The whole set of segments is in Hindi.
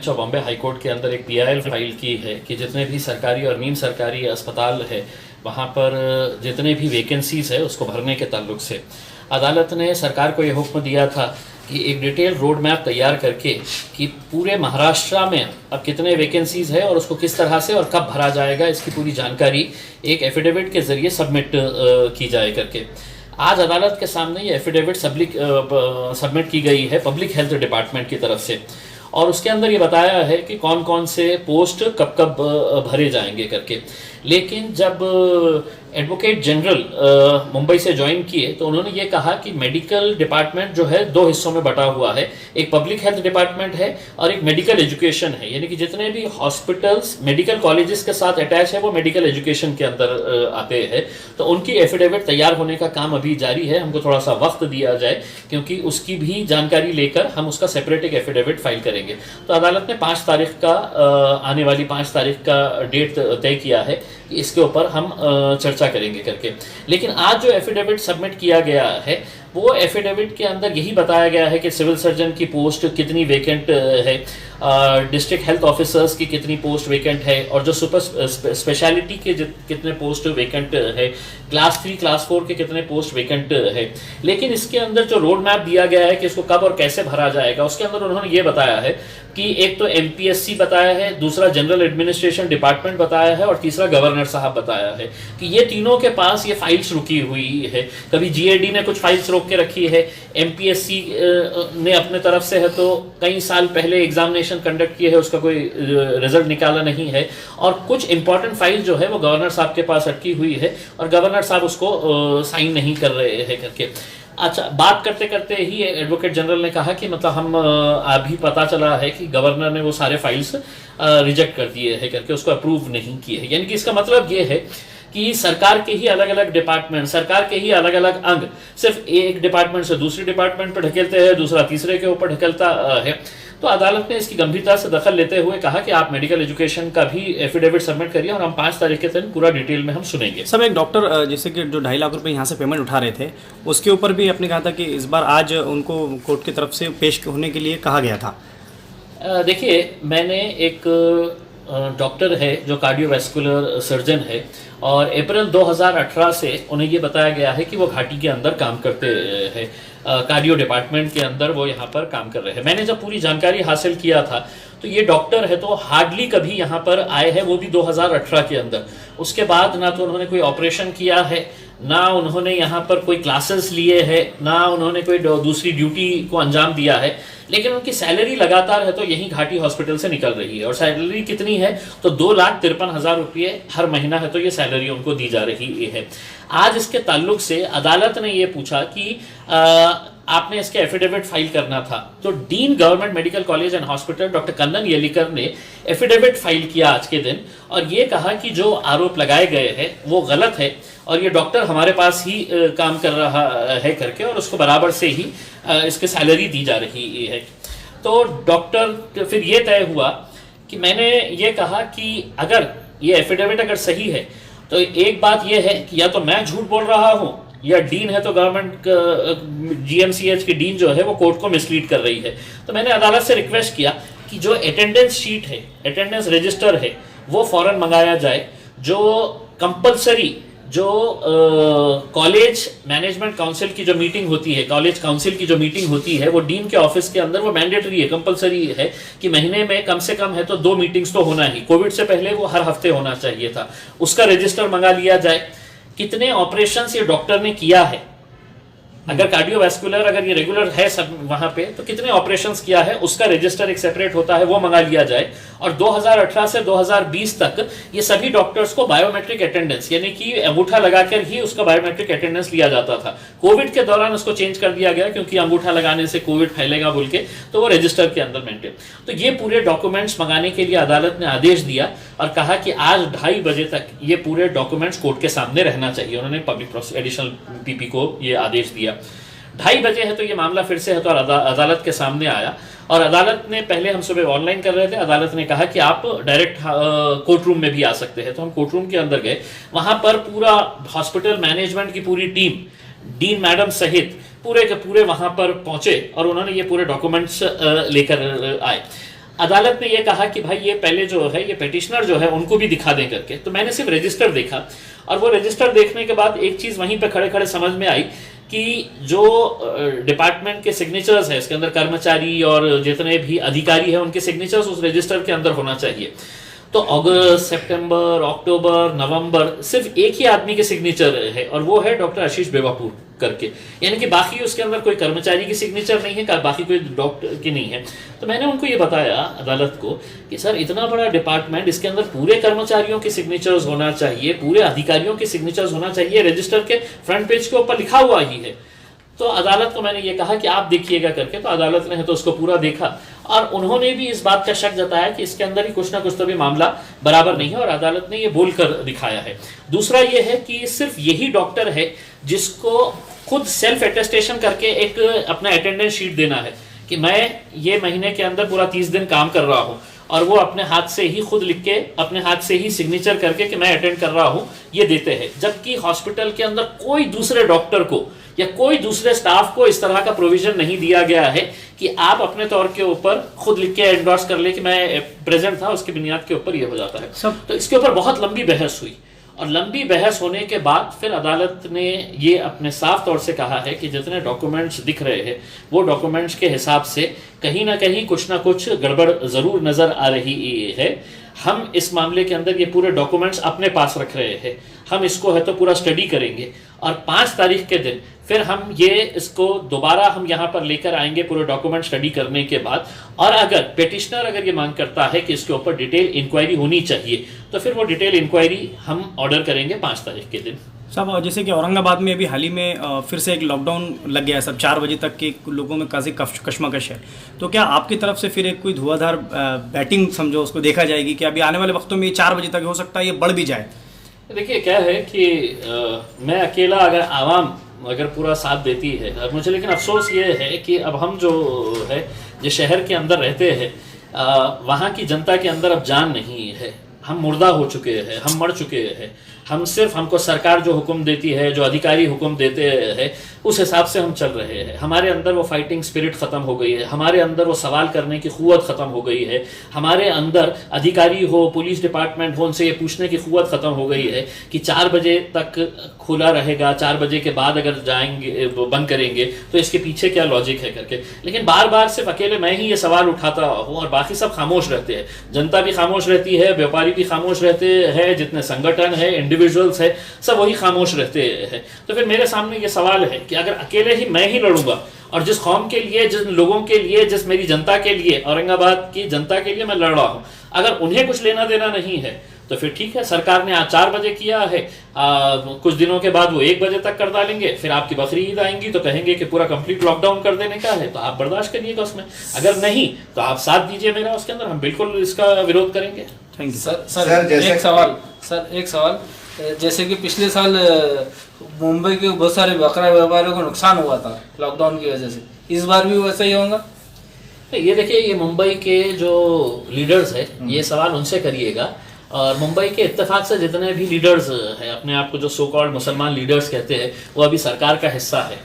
Bench of Bombay high court के अंदर एक PIL फाइल की है कि जितने भी सरकारी और नीम सरकारी अस्पताल है वहाँ पर जितने भी वैकेंसीज है उसको भरने के ताल्लुक से अदालत ने सरकार को ये हुक्म दिया था कि एक डिटेल रोड मैप तैयार करके कि पूरे महाराष्ट्र में अब कितने वैकेंसीज है और उसको किस तरह से और कब भरा जाएगा इसकी पूरी जानकारी एक एफिडेविट के ज़रिए सबमिट की जाए करके आज अदालत के सामने ये एफिडेविट सबमिट की गई है पब्लिक हेल्थ डिपार्टमेंट की तरफ से और उसके अंदर ये बताया है कि कौन कौन से पोस्ट कब कब भरे जाएंगे करके। लेकिन जब एडवोकेट जनरल मुंबई से ज्वाइन किए तो उन्होंने ये कहा कि मेडिकल डिपार्टमेंट जो है दो हिस्सों में बटा हुआ है, एक पब्लिक हेल्थ डिपार्टमेंट है और एक मेडिकल एजुकेशन है, यानी कि जितने भी हॉस्पिटल्स मेडिकल कॉलेजेस के साथ अटैच है वो मेडिकल एजुकेशन के अंदर आते हैं। तो उनकी एफिडेविट तैयार होने का काम अभी जारी है, हमको थोड़ा सा वक्त दिया जाए क्योंकि उसकी भी जानकारी लेकर हम उसका सेपरेट एक एफिडेविट फाइल करेंगे। तो अदालत ने 5 तारीख का आने वाली 5 तारीख का डेट तय किया है कि इसके ऊपर हम चर्चा करेंगे करके। लेकिन आज जो एफिडेविट सबमिट किया गया है वो एफिडेविट के अंदर यही बताया गया है कि सिविल सर्जन की पोस्ट कितनी वेकेंट है, डिस्ट्रिक्ट हेल्थ ऑफिसर्स की कितनी पोस्ट वेकेंट है और जो सुपर स्पेशलिटी के कितने पोस्ट वेकेंट है, क्लास 3 क्लास 4 के कितने पोस्ट वेकेंट है। लेकिन इसके अंदर जो रोड मैप दिया गया है कि इसको कब और कैसे भरा जाएगा उसके अंदर उन्होंने ये बताया है कि एक तो MPSC बताया है, दूसरा जनरल एडमिनिस्ट्रेशन डिपार्टमेंट बताया है और तीसरा गवर्नर साहब बताया है कि ये तीनों के पास ये फाइल्स रुकी हुई है। कभी GAD ने कुछ फाइल्स रोक के रखी है, MPSC ने अपने तरफ से है तो कई साल पहले एग्जामिनेशन कंडक्ट किए है उसका कोई रिजल्ट निकाला नहीं है और कुछ इंपॉर्टेंट फाइल जो है वो गवर्नर साहब के पास अटकी हुई है और गवर्नर साहब उसको साइन नहीं कर रहे हैं करके। अच्छा, बात करते करते ही एडवोकेट जनरल ने कहा कि मतलब हम अभी पता चला है कि गवर्नर ने वो सारे फाइल्स रिजेक्ट कर दिए हैं करके, उसको अप्रूव नहीं किए हैं। यानी कि इसका मतलब ये है कि सरकार के ही अलग अलग डिपार्टमेंट, सरकार के ही अलग अलग अंग सिर्फ एक डिपार्टमेंट से दूसरे डिपार्टमेंट पर ढकेलते हैं, दूसरा तीसरे के ऊपर ढकेलता है। तो अदालत ने इसकी गंभीरता से दखल लेते हुए कहा कि आप मेडिकल एजुकेशन का भी एफिडेविट सबमिट करिए और हम 5 तारीख के दिन पूरा डिटेल में हम सुनेंगे। सब एक डॉक्टर जैसे कि जो 2.5 लाख रुपए यहाँ से पेमेंट उठा रहे थे उसके ऊपर भी आपने कहा था कि इस बार आज उनको कोर्ट की तरफ से पेश होने के लिए कहा गया था। देखिए, मैंने एक डॉक्टर है जो कार्डियोवैस्कुलर सर्जन है और अप्रैल 2018 से उन्हें ये बताया गया है कि वो घाटी के अंदर काम करते हैं, कार्डियो डिपार्टमेंट के अंदर वो यहाँ पर काम कर रहे हैं। मैंने जब पूरी जानकारी हासिल किया था तो ये डॉक्टर है तो हार्डली कभी यहाँ पर आए हैं, वो भी 2018 के अंदर। उसके बाद ना तो उन्होंने कोई ऑपरेशन किया है, ना उन्होंने यहाँ पर कोई क्लासेस लिए हैं, ना उन्होंने कोई दूसरी ड्यूटी को अंजाम दिया है। लेकिन उनकी सैलरी लगातार है तो यही घाटी हॉस्पिटल से निकल रही है और सैलरी कितनी है तो 2,53,000 रुपये हर महीना है तो ये सैलरी उनको दी जा रही है। आज इसके ताल्लुक से अदालत ने ये पूछा कि आपने इसके एफिडेविट फाइल करना था, तो dean government medical college and hospital doctor Kannan Yelikar ने एफिडेविट फाइल किया आज के दिन और ये कहा कि जो आरोप लगाए गए हैं वो गलत है और ये डॉक्टर हमारे पास ही काम कर रहा है करके और उसको बराबर से ही इसके सैलरी दी जा रही है। तो डॉक्टर फिर ये तय हुआ कि मैंने ये कहा कि अगर ये एफिडेविट अगर सही है तो एक बात ये है कि या तो मैं झूठ बोल रहा हूँ या डीन है तो गवर्नमेंट GMCH की डीन जो है वो कोर्ट को मिसलीड कर रही है। तो मैंने अदालत से रिक्वेस्ट किया कि जो अटेंडेंस शीट है, अटेंडेंस रजिस्टर है वो फौरन मंगाया जाए, जो कंपलसरी जो कॉलेज मैनेजमेंट काउंसिल की जो मीटिंग होती है, कॉलेज काउंसिल की जो मीटिंग होती है वो डीन के ऑफिस के अंदर वो मैंडेटरी है, कंपलसरी है कि महीने में कम से कम है तो 2 मीटिंग्स तो होना ही। कोविड से पहले वो हर हफ्ते होना चाहिए था, उसका रजिस्टर मंगा लिया जाए। कितने ऑपरेशंस ये डॉक्टर ने किया है, अगर कार्डियोवैस्कुलर अगर ये रेगुलर है सब वहां पे तो कितने ऑपरेशंस किया है उसका रजिस्टर एक सेपरेट होता है वो मंगा लिया जाए। और 2018 से 2020 तक ये सभी डॉक्टर्स को बायोमेट्रिक अटेंडेंस यानी कि अंगूठा लगाकर ही उसका बायोमेट्रिक अटेंडेंस लिया जाता था। कोविड के दौरान उसको चेंज कर दिया गया क्योंकि अंगूठा लगाने से कोविड फैलेगा बोल के, तो वो रजिस्टर के अंदर मेंटेन। तो ये पूरे डॉक्यूमेंट्स मंगाने के लिए अदालत ने आदेश दिया और कहा कि आज 2:30 बजे तक ये पूरे डॉक्यूमेंट्स कोर्ट के सामने रहना चाहिए। उन्होंने पब्लिक एडिशनल PP को ये आदेश दिया। 2:30 बजे है तो ये मामला फिर से है तो अदालत के सामने आया और अदालत ने पहले हम सुबह ऑनलाइन कर रहे थे, अदालत ने कहा कि आप डायरेक्ट कोर्ट रूम में भी आ सकते हैं। तो हम कोर्ट रूम के अंदर गए, वहां पर पूरा हॉस्पिटल मैनेजमेंट की पूरी टीम डीन मैडम सहित पूरे के पूरे वहां पर पहुंचे और उन्होंने ये पूरे डॉक्यूमेंट्स लेकर आए। अदालत ने ये कहा कि भाई ये पहले जो है ये पिटिशनर जो है उनको भी दिखा दें करके। तो मैंने सिर्फ रजिस्टर देखा, और वो रजिस्टर देखने के बाद एक चीज़ वहीं पे खड़े खड़े समझ में आई कि जो डिपार्टमेंट के सिग्नेचर्स है इसके अंदर, कर्मचारी और जितने भी अधिकारी हैं उनके सिग्नेचर्स उस रजिस्टर के अंदर होना चाहिए। तो अगस्त, सितंबर, अक्टूबर, नवंबर सिर्फ एक ही आदमी के सिग्नेचर है, और वो है डॉक्टर आशीष बेवापुर करके, यानी कि बाकी उसके अंदर कोई कर्मचारी की सिग्नेचर नहीं है, बाकी कोई डॉक्टर की नहीं है। तो मैंने उनको ये बताया अदालत को कि सर इतना बड़ा डिपार्टमेंट, इसके अंदर पूरे कर्मचारियों के सिग्नेचर्स होना चाहिए, पूरे अधिकारियों के सिग्नेचर्स होना चाहिए, रजिस्टर के फ्रंट पेज के ऊपर लिखा हुआ ही है। तो अदालत को मैंने ये कहा कि आप देखिएगा करके, तो अदालत ने तो उसको पूरा देखा, और उन्होंने भी इस बात का शक जताया कि इसके अंदर ही कुछ ना कुछ तो भी मामला बराबर नहीं है, और अदालत ने ये बोलकर दिखाया है। दूसरा ये है कि सिर्फ यही डॉक्टर है जिसको खुद सेल्फ अटेस्टेशन करके एक अपना अटेंडेंस शीट देना है कि मैं ये महीने के अंदर पूरा 30 दिन काम कर रहा हूँ, और वो अपने हाथ से ही खुद लिख के, अपने हाथ से ही सिग्नेचर करके कि मैं अटेंड कर रहा हूँ, ये देते हैं। जबकि हॉस्पिटल के अंदर कोई दूसरे डॉक्टर को या कोई दूसरे स्टाफ को इस तरह का प्रोविजन नहीं दिया गया है कि आप अपने तौर के ऊपर खुद लिख के एंडोर्स कर ले कि मैं प्रेजेंट था, उसकी बुनियाद के ऊपर ये हो जाता है। तो इसके ऊपर बहुत लंबी बहस हुई, और लंबी बहस होने के बाद फिर अदालत ने ये अपने साफ तौर से कहा है कि जितने डॉक्यूमेंट्स दिख रहे हैं वो डॉक्यूमेंट्स के हिसाब से कहीं ना कहीं कुछ ना कुछ गड़बड़ ज़रूर नज़र आ रही है। हम इस मामले के अंदर ये पूरे डॉक्यूमेंट्स अपने पास रख रहे हैं, हम इसको है तो पूरा स्टडी करेंगे, और 5 तारीख के दिन फिर हम ये इसको दोबारा हम यहाँ पर लेकर आएंगे पूरे डॉक्यूमेंट स्टडी करने के बाद। और अगर पिटिशनर अगर ये मांग करता है कि इसके ऊपर डिटेल इंक्वायरी होनी चाहिए, तो फिर वो डिटेल इंक्वायरी हम ऑर्डर करेंगे 5 तारीख के दिन। साहब, जैसे कि औरंगाबाद में अभी हाल ही में फिर से एक लॉकडाउन लग गया है, सब 4 बजे तक के लोगों में काफ़ी कश्मकश है, तो क्या आपकी तरफ से फिर एक कोई धुआंधार बैटिंग समझो उसको देखा जाएगी कि अभी आने वाले वक्तों में ये 4 बजे तक हो सकता है ये बढ़ भी जाए? देखिए क्या है कि मैं अकेला अगर आवाम अगर पूरा साथ देती है, और मुझे लेकिन अफसोस ये है कि अब हम जो है जिस शहर के अंदर रहते हैं वहाँ की जनता के अंदर अब जान नहीं है, हम मुर्दा हो चुके हैं, हम मर चुके हैं। हम सिर्फ, हमको सरकार जो हुक्म देती है, जो अधिकारी हुक्म देते हैं, उस हिसाब से हम चल रहे हैं। हमारे अंदर वो फाइटिंग स्पिरिट ख़त्म हो गई है, हमारे अंदर वो सवाल करने की क़ुव्वत ख़त्म हो गई है, हमारे अंदर अधिकारी हो, पुलिस डिपार्टमेंट हो, उनसे ये पूछने की क़ुव्वत ख़त्म हो गई है कि 4 बजे तक खुला रहेगा, 4 बजे के बाद अगर जाएंगे बंद करेंगे तो इसके पीछे क्या लॉजिक है करके। लेकिन बार बार सिर्फ अकेले मैं ही ये सवाल उठाता हूँ और बाकी सब खामोश रहते हैं। जनता भी खामोश रहती है, व्यापारी भी खामोश रहते हैं, जितने संगठन है, इंडिविजुअल्स है, सब वही खामोश रहते हैं। तो फिर मेरे सामने ये सवाल है कि अगर अकेले ही मैं ही लड़ूंगा, और जिस कौम के लिए, जिस लोगों के लिए, जिस मेरी जनता के लिए, औरंगाबाद की जनता के लिए मैं लड़ रहा हूँ, अगर उन्हें कुछ लेना देना नहीं है तो फिर ठीक है, सरकार ने आज 4 बजे किया है, कुछ दिनों के बाद वो 1 बजे तक कर डालेंगे, फिर आपकी बकरी ईद आएंगी तो कहेंगे कि पूरा कंप्लीट लॉकडाउन कर देने का है, तो आप बर्दाश्त करिएगा उसमें। अगर नहीं तो आप साथ दीजिए मेरा उसके अंदर, हम बिल्कुल इसका विरोध करेंगे। Thank you sir. एक सवाल, जैसे कि पिछले साल मुंबई के बहुत सारे बकरा व्यापारियों को नुकसान हुआ था लॉकडाउन की वजह से, इस बार भी वैसा ही होगा? ये देखिए, ये मुंबई के जो लीडर्स है, ये सवाल उनसे करिएगा, और मुंबई के इत्तेफाक से जितने भी लीडर्स हैं, अपने आप को जो सो कॉल्ड मुसलमान लीडर्स कहते हैं, वो अभी सरकार का हिस्सा है,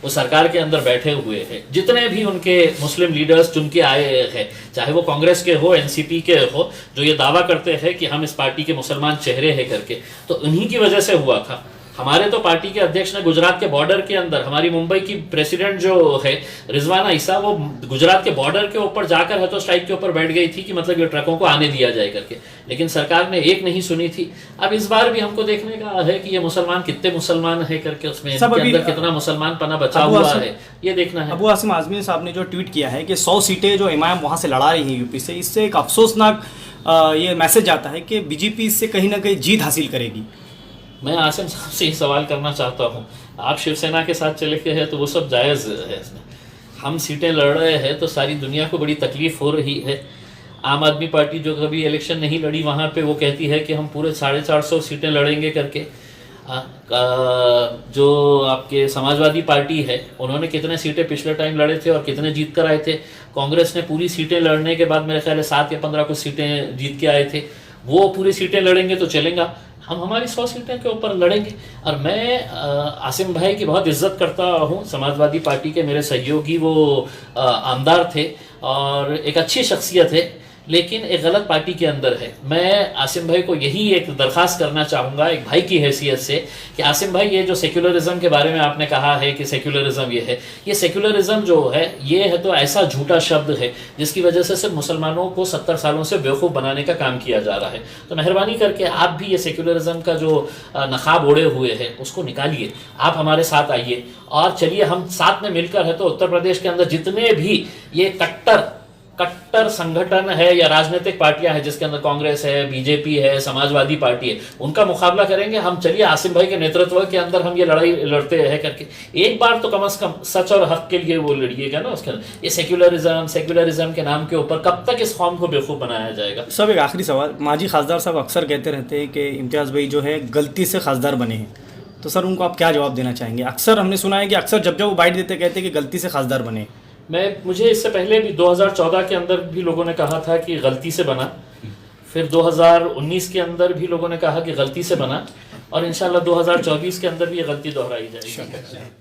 वो सरकार के अंदर बैठे हुए हैं। जितने भी उनके मुस्लिम लीडर्स चुन के आए हैं, चाहे वो कांग्रेस के हो, एनसीपी के हो, जो ये दावा करते हैं कि हम इस पार्टी के मुसलमान चेहरे हैं करके, तो उन्हीं की वजह से हुआ था। हमारे तो पार्टी के अध्यक्ष ने गुजरात के बॉर्डर के अंदर, हमारी मुंबई की प्रेसिडेंट जो है रिजवाना ईसा, वो गुजरात के बॉर्डर के ऊपर जाकर है तो स्ट्राइक के ऊपर बैठ गई थी कि मतलब ये ट्रकों को आने दिया जाए करके, लेकिन सरकार ने एक नहीं सुनी थी। अब इस बार भी हमको देखने का है कि ये मुसलमान कितने मुसलमान है करके, उसमें इनके अंदर कितना मुसलमान पना बचा हुआ है, ये देखना है। अबू आसिम आजमी साहब ने जो ट्वीट किया है कि 100 सीटें जो इमाम वहाँ से लड़ा रही है यूपी से, इससे एक अफसोसनाक ये मैसेज आता है कि बीजेपी इससे कहीं ना कहीं जीत हासिल करेगी। मैं आसिम साहब से ही सवाल करना चाहता हूँ, आप शिवसेना के साथ चले गए हैं तो वो सब जायज़ है, इसमें हम सीटें लड़ रहे हैं तो सारी दुनिया को बड़ी तकलीफ़ हो रही है। आम आदमी पार्टी जो कभी इलेक्शन नहीं लड़ी, वहाँ पे वो कहती है कि हम पूरे 450 सीटें लड़ेंगे करके। जो आपके समाजवादी पार्टी है, उन्होंने कितने सीटें पिछले टाइम लड़े थे और कितने जीत कर आए थे। कांग्रेस ने पूरी सीटें लड़ने के बाद मेरे ख्याल है 7 या 15 कुछ सीटें जीत के आए थे। वो पूरी सीटें लड़ेंगे तो चलेगा, हम हमारी 100 सीटें के ऊपर लड़ेंगे। और मैं आसिम भाई की बहुत इज्जत करता हूँ, समाजवादी पार्टी के मेरे सहयोगी वो आमदार थे और एक अच्छी शख्सियत है, लेकिन एक गलत पार्टी के अंदर है। मैं आसिम भाई को यही एक दरख्वास्त करना चाहूँगा एक भाई की हैसियत से कि आसिम भाई, ये जो सेक्युलरिज्म के बारे में आपने कहा है कि सेक्युलरिज्म ये है, ये सेक्युलरिज्म जो है ये है तो ऐसा झूठा शब्द है जिसकी वजह से सिर्फ मुसलमानों को 70 सालों से बेवकूफ़ बनाने का काम किया जा रहा है। तो मेहरबानी करके आप भी ये सेक्युलरिज्म का जो नकाब ओढ़े हुए है उसको निकालिए, आप हमारे साथ आइए और चलिए हम साथ में मिलकर है तो उत्तर प्रदेश के अंदर जितने भी ये कट्टर संगठन है या राजनीतिक पार्टियां हैं जिसके अंदर कांग्रेस है, बीजेपी है, समाजवादी पार्टी है, उनका मुकाबला करेंगे हम। चलिए आसिम भाई के नेतृत्व के अंदर हम ये लड़ाई लड़ते हैं करके एक बार तो कम से कम सच और हक के लिए वो लड़िएगा ना। उसके अंदर ये सेक्युलरिज्म के नाम के ऊपर कब तक इस कौम को बेवकूफ़ बनाया जाएगा। सब एक आखिरी सवाल, माजी खासदार साहब अक्सर कहते रहते हैं कि इम्तियाज़ भाई जो है गलती से खासदार बने हैं, तो सर उनको आप क्या जवाब देना चाहेंगे? अक्सर हमने सुना है कि अक्सर जब वो बाइट देते कहते हैं कि गलती से खासदार बने। मुझे इससे पहले भी 2014 के अंदर भी लोगों ने कहा था कि गलती से बना, फिर 2019 के अंदर भी लोगों ने कहा कि गलती से बना, और इंशाल्लाह 2024 के अंदर भी ये गलती दोहराई जाएगी।